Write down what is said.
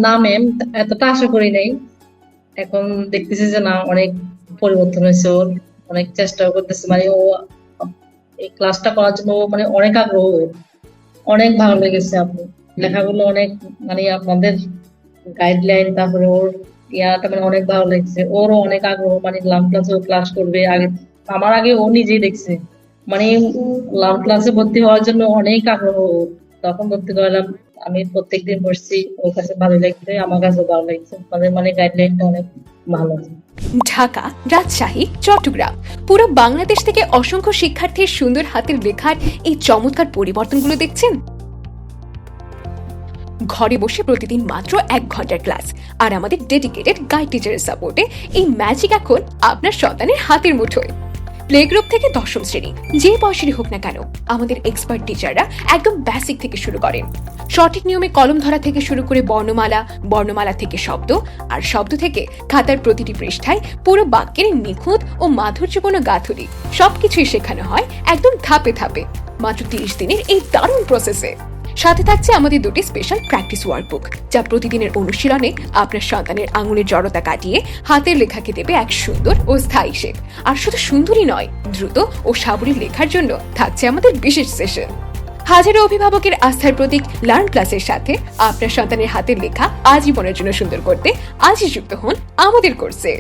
না ম্যাম, এতটা আশা করি নাই। এখন দেখতেছি যে না, অনেক পরিবর্তন হয়েছে ওর। অনেক চেষ্টাও করতেছে, মানে ও এই ক্লাসটা করার জন্য ও মানে অনেক আগ্রহ ওর। অনেক ভালো লেগেছে আপু, লেখাগুলো অনেক, মানে আপনাদের গাইডলাইন, তারপরে ওর ইয়াটা মানে অনেক ভালো লেগেছে। ওরও অনেক আগ্রহ, মানে লার্ন ক্লাসে ও ক্লাস করবে আগে। আমার আগে ও নিজেই দেখছে, মানে লার্ন ক্লাসে ভর্তি হওয়ার জন্য অনেক আগ্রহ ওর। তখন ভর্তি করলাম। আমি প্রত্যেকদিন বসছি, ওর কাছে ভালো লাগছে, আমার কাছে ভালো লাগছে। মানে গাইডলাইনটা অনেক ভালো। ঢাকা, রাজশাহী, চট্টগ্রাম, পুরো বাংলাদেশ থেকে অসংখ্য শিক্ষার্থীর সুন্দর হাতের লেখার এই চমৎকার পরিবর্তনগুলো দেখছেন। ঘরে বসে প্রতিদিন মাত্র 1 ঘন্টার ক্লাস আর আমাদের ডেডিকেটেড গাইড টিচারের সাপোর্টে এই ম্যাজিক এখন আপনার সন্তানের হাতের মুঠোয়। প্লে গ্রুপ থেকে দশম শ্রেণী, যে বয়সেরই হোক না কেন, আমাদের এক্সপার্ট টিচাররা একদম বেসিক থেকে শুরু করেন। সঠিক নিয়মে কলম ধরা থেকে শুরু করে বর্ণমালা, বর্ণমালা থেকে শব্দ, আর শব্দ থেকে খাতার প্রতিটি পৃষ্ঠায় পুরো বাক্যের নিখুঁত ও মাধুর্যপূর্ণ গাঁথুনি সবকিছুই শেখানো হয় একদম ধাপে ধাপে, মাত্র 30 দিনের এই দারুণ প্রসেসে। সাথে থাকছে আমাদের দুটি স্পেশাল প্র্যাকটিস ওয়ার্কবুক, যা প্রতিদিনের অনুশীলনে আপনার সন্তানের আঙুলের জড়তা কাটিয়ে হাতের লেখাকে দেবে এক সুন্দর ও স্থায়ী শেপ। আর শুধু সুন্দরই নয়, দ্রুত ও সাবলীল লেখার জন্য থাকছে আমাদের বিশেষ সেশন। হাজারো অভিভাবকের আস্থার প্রতীক লার্ন ক্লাসের সাথে আপনার সন্তানের হাতের লেখা আজীবনের জন্য সুন্দর করতে আজই যুক্ত হন আমাদের কোর্সে।